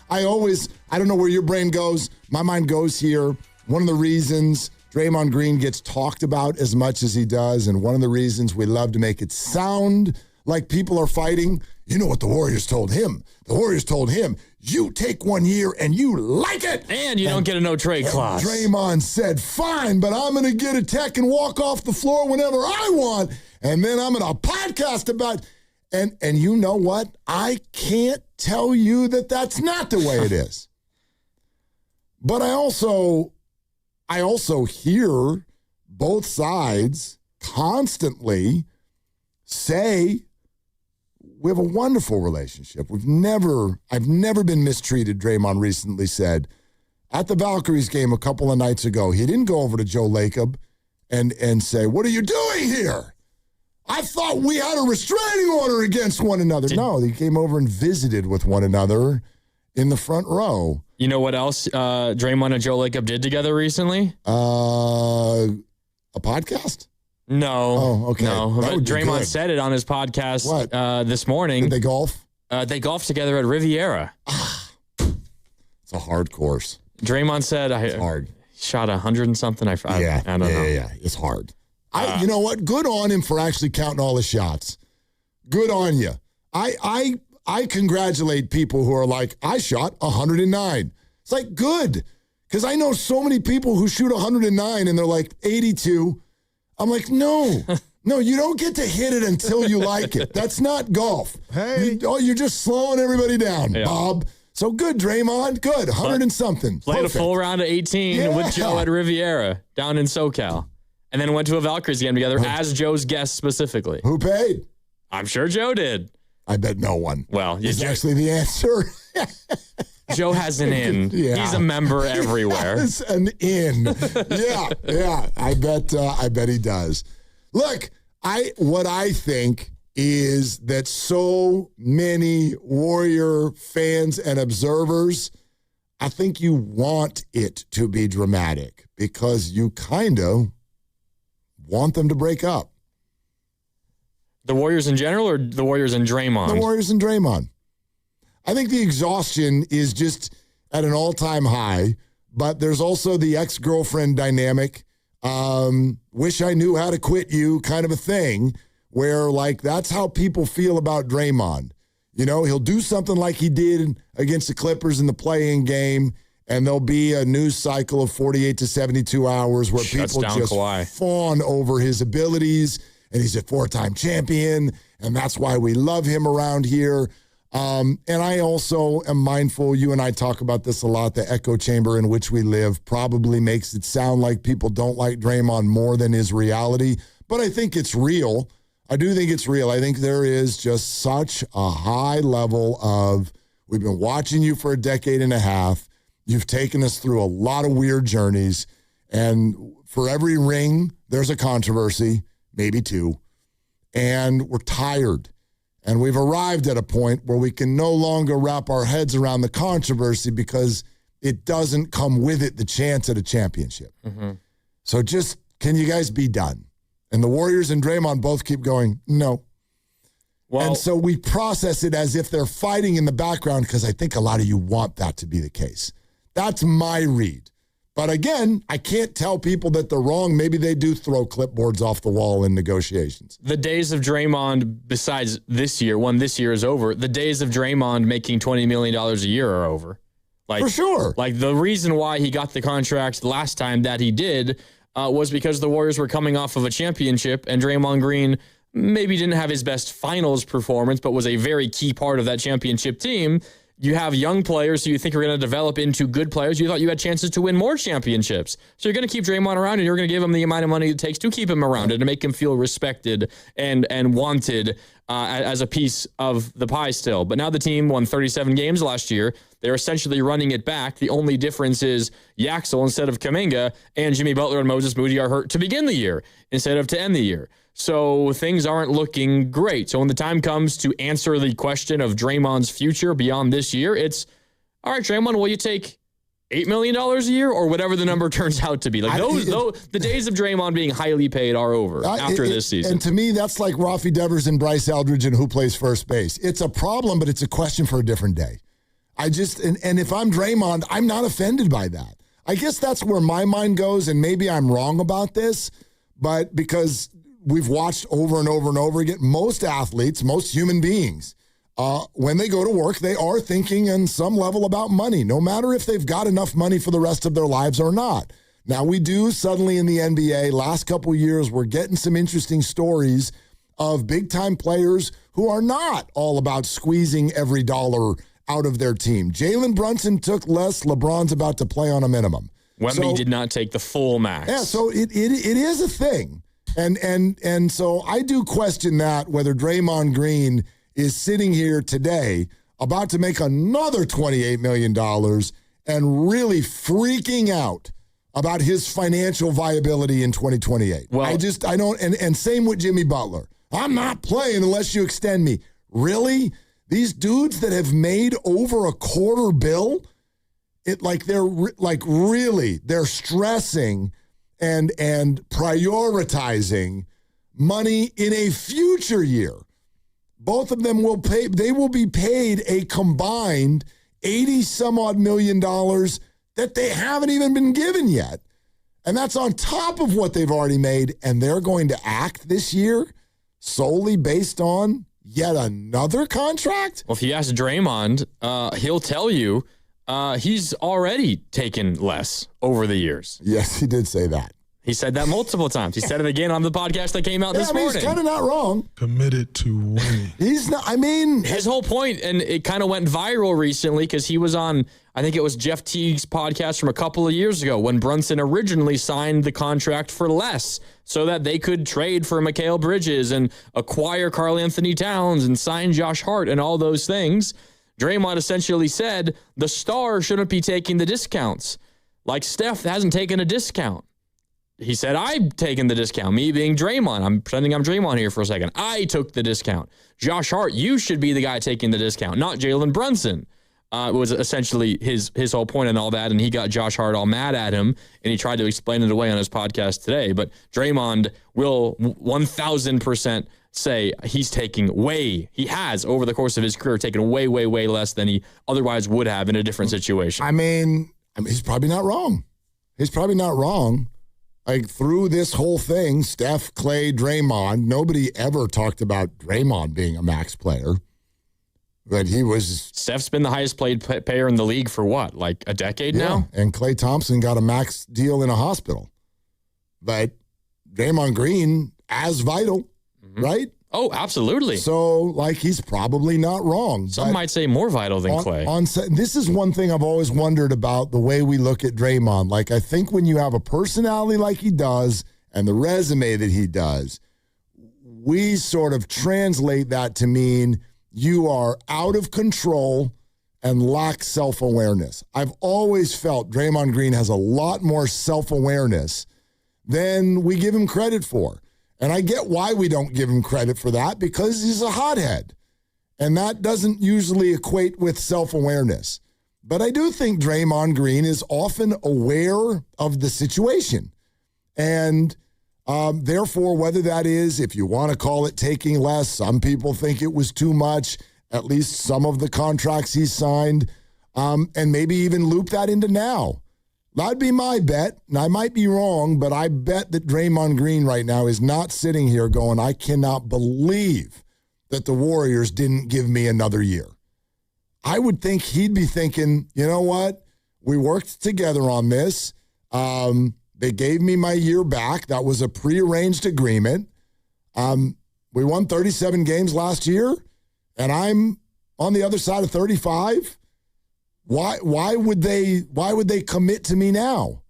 I don't know where your brain goes. My mind goes here. One of the reasons Draymond Green gets talked about as much as he does, and one of the reasons we love to make it sound like people are fighting, you know what the Warriors told him? The Warriors told him, you take 1 year and you like it. And you don't get a no-trade clause. Draymond said, fine, but I'm going to get a tech and walk off the floor whenever I want, and then I'm going to podcast about it. And you know what? I can't tell you that that's not the way it is. But I also hear both sides constantly say we have a wonderful relationship. I've never been mistreated, Draymond recently said. At the Valkyries game a couple of nights ago, he didn't go over to Joe Lacob and say, what are you doing here? I thought we had a restraining order against one another. No, they came over and visited with one another in the front row. You know what else Draymond and Joe Lacob did together recently? A podcast? No. Oh, okay. No. But Draymond said it on his podcast this morning. Did they golf? They golfed together at Riviera. It's a hard course. Draymond said it's hard. Shot 100 and something. I don't know. Yeah. It's hard. You know what? Good on him for actually counting all the shots. Good on you. I congratulate people who are like, I shot 109. It's like, good. Because I know so many people who shoot 109 and they're like 82. I'm like, no, you don't get to hit it until you like it. That's not golf. Hey. You're just slowing everybody down, Bob. So good, Draymond. Good. 100 and something. Played Perfect. a full round of 18 with Joe at Riviera down in SoCal. And then went to a Valkyries game together as Joe's guest specifically. Who paid? I'm sure Joe did. I bet no one. Well, is actually the answer. Joe has an in. Yeah. He's a member everywhere. He has an in. Yeah. I bet he does. Look, what I think is that so many Warrior fans and observers, I think you want it to be dramatic because you kind of want them to break up. The Warriors in general or the Warriors and Draymond? The Warriors and Draymond. I think the exhaustion is just at an all-time high, but there's also the ex-girlfriend dynamic, wish I knew how to quit you kind of a thing, where like that's how people feel about Draymond. You know, he'll do something like he did against the Clippers in the play-in game, and there'll be a news cycle of 48 to 72 hours where people just fawn over his abilities, and he's a four-time champion, and that's why we love him around here. And I also am mindful, you and I talk about this a lot, the echo chamber in which we live probably makes it sound like people don't like Draymond more than is reality, but I think it's real. I do think it's real. I think there is just such a high level of, we've been watching you for a decade and a half, you've taken us through a lot of weird journeys, and for every ring, there's a controversy, maybe two, and we're tired. And we've arrived at a point where we can no longer wrap our heads around the controversy because it doesn't come with it the chance at a championship. Mm-hmm. So just, can you guys be done? And the Warriors and Draymond both keep going, no. Well, and so we process it as if they're fighting in the background because I think a lot of you want that to be the case. That's my read. But again, I can't tell people that they're wrong. Maybe they do throw clipboards off the wall in negotiations. The days of Draymond, besides this year, when this year is over, the days of Draymond making $20 million a year are over. Like, for sure. Like the reason why he got the contract last time that he did was because the Warriors were coming off of a championship, and Draymond Green maybe didn't have his best finals performance, but was a very key part of that championship team. You have young players who you think are going to develop into good players. You thought you had chances to win more championships. So you're going to keep Draymond around, and you're going to give him the amount of money it takes to keep him around and to make him feel respected and wanted as a piece of the pie still. But now the team won 37 games last year. They're essentially running it back. The only difference is Yaxel instead of Kuminga, and Jimmy Butler and Moses Moody are hurt to begin the year instead of to end the year. So things aren't looking great. So when the time comes to answer the question of Draymond's future beyond this year, it's, all right, Draymond, will you take $8 million a year or whatever the number turns out to be? Like the days of Draymond being highly paid are over after this season. And to me, that's like Rafi Devers and Bryce Eldridge and who plays first base. It's a problem, but it's a question for a different day. And if I'm Draymond, I'm not offended by that. I guess that's where my mind goes, and maybe I'm wrong about this, but because we've watched over and over and over again, most athletes, most human beings, when they go to work, they are thinking on some level about money, no matter if they've got enough money for the rest of their lives or not. Now, we do suddenly in the NBA, last couple of years, we're getting some interesting stories of big-time players who are not all about squeezing every dollar out of their team. Jalen Brunson took less. LeBron's about to play on a minimum. Wemby did not take the full max. Yeah, so it is a thing. And so I do question that, whether Draymond Green is sitting here today about to make another $28 million and really freaking out about his financial viability in 2028. Well, I don't, and same with Jimmy Butler. I'm not playing unless you extend me. Really? These dudes that have made over $250 million, they're stressing and prioritizing money in a future year. Both of them will be paid a combined $80 some odd million that they haven't even been given yet. And that's on top of what they've already made. And they're going to act this year solely based on yet another contract? Well, if you ask Draymond, he'll tell you he's already taken less over the years. Yes, he did say that. He said that multiple times. He said it again on the podcast that came out this morning. He's kind of not wrong. Committed to winning. He's not, his whole point, and it kind of went viral recently because he was on, I think it was Jeff Teague's podcast from a couple of years ago when Brunson originally signed the contract for less so that they could trade for Mikal Bridges and acquire Karl Anthony Towns and sign Josh Hart and all those things. Draymond essentially said the star shouldn't be taking the discounts. Like Steph hasn't taken a discount. He said, I've taken the discount, me being Draymond. I'm pretending I'm Draymond here for a second. I took the discount. Josh Hart, you should be the guy taking the discount, not Jalen Brunson. Was essentially his whole point and all that, and he got Josh Hart all mad at him, and he tried to explain it away on his podcast today. But Draymond will 1,000% say he has, over the course of his career, taken way, way, way less than he otherwise would have in a different situation. I mean, he's probably not wrong. Like, through this whole thing, Steph, Clay, Draymond, nobody ever talked about Draymond being a max player. But he was... Steph's been the highest paid player in the league for what, like a decade now? And Klay Thompson got a max deal in a hospital. But Draymond Green, as vital, right? Oh, absolutely. So, like, he's probably not wrong. Some might say more vital than Klay. This is one thing I've always wondered about the way we look at Draymond. Like, I think when you have a personality like he does and the resume that he does, we sort of translate that to mean you are out of control and lack self-awareness. I've always felt Draymond Green has a lot more self-awareness than we give him credit for. And I get why we don't give him credit for that, because he's a hothead. And that doesn't usually equate with self-awareness. But I do think Draymond Green is often aware of the situation. And therefore, whether that is, if you want to call it taking less, some people think it was too much, at least some of the contracts he's signed, and maybe even loop that into now. That'd be my bet, and I might be wrong, but I bet that Draymond Green right now is not sitting here going, I cannot believe that the Warriors didn't give me another year. I would think he'd be thinking, you know what? We worked together on this. They gave me my year back. That was a prearranged agreement. We won 37 games last year, and I'm on the other side of 35. Why would they commit to me now?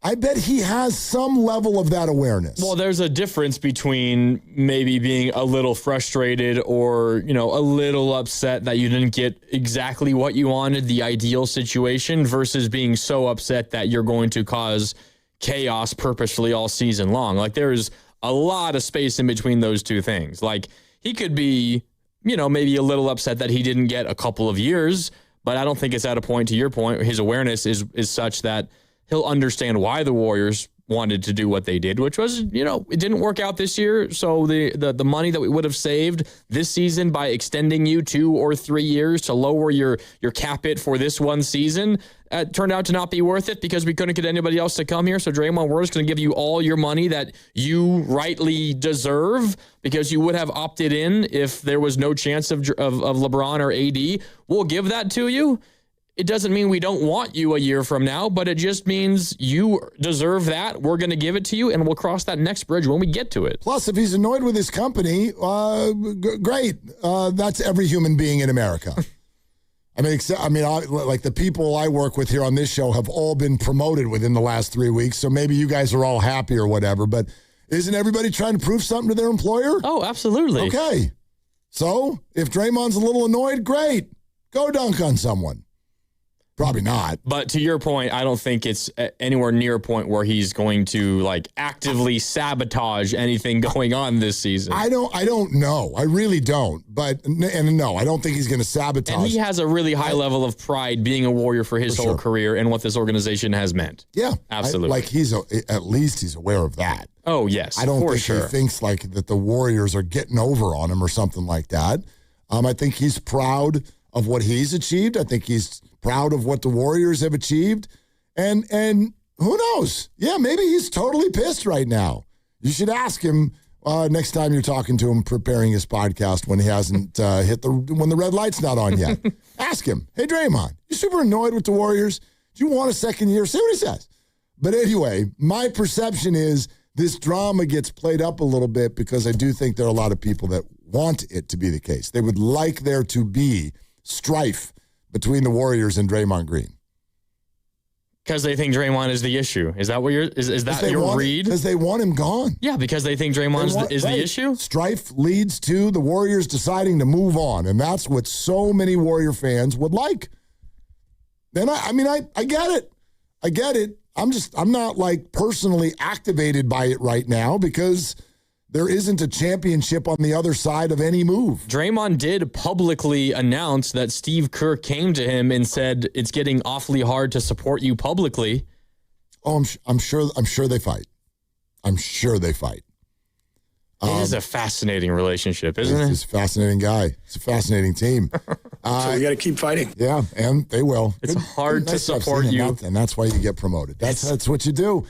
I bet he has some level of that awareness. Well, there's a difference between maybe being a little frustrated or, a little upset that you didn't get exactly what you wanted, the ideal situation, versus being so upset that you're going to cause chaos purposefully all season long. Like, there's a lot of space in between those two things. Like, he could be, maybe a little upset that he didn't get a couple of years, but I don't think it's at a point, to your point, his awareness is such that he'll understand why the Warriors wanted to do what they did, which was, it didn't work out this year. So the money that we would have saved this season by extending you 2 or 3 years to lower your cap hit for this one season turned out to not be worth it because we couldn't get anybody else to come here. So Draymond, we're just going to give you all your money that you rightly deserve because you would have opted in if there was no chance of LeBron or AD. We'll give that to you. It doesn't mean we don't want you a year from now, but it just means you deserve that. We're going to give it to you, and we'll cross that next bridge when we get to it. Plus, if he's annoyed with his company, great. That's every human being in America. Like the people I work with here on this show have all been promoted within the last 3 weeks, so maybe you guys are all happy or whatever, but isn't everybody trying to prove something to their employer? Oh, absolutely. Okay. So, if Draymond's a little annoyed, great. Go dunk on someone. Probably not. But to your point, I don't think it's anywhere near a point where he's going to actively sabotage anything going on this season. I don't know. I really don't. But no, I don't think he's going to sabotage. And he has a really high level of pride being a Warrior for his whole career and what this organization has meant. Yeah, absolutely. At least he's aware of that. Oh yes, I don't think he thinks that the Warriors are getting over on him or something like that. I think he's proud of what he's achieved. I think he's proud of what the Warriors have achieved. And who knows? Yeah, maybe he's totally pissed right now. You should ask him next time you're talking to him preparing his podcast when he hasn't when the red light's not on yet. Ask him, hey, Draymond, you super annoyed with the Warriors? Do you want a second year? See what he says. But anyway, my perception is this drama gets played up a little bit because I do think there are a lot of people that want it to be the case. They would like there to be strife between the Warriors and Draymond Green. Because they think Draymond is the issue. Is that what is that your read? Because they want him gone. Yeah, because they think Draymond is the issue. Strife leads to the Warriors deciding to move on, and that's what so many Warrior fans would like. And I get it. I get it. I'm not personally activated by it right now because there isn't a championship on the other side of any move. Draymond did publicly announce that Steve Kerr came to him and said, it's getting awfully hard to support you publicly. Oh, I'm sure they fight. I'm sure they fight. It is a fascinating relationship, isn't it? He's a fascinating guy. It's a fascinating team. So we got to keep fighting. Yeah, and they will. It's hard to support you. And that's why you get promoted. That's what you do.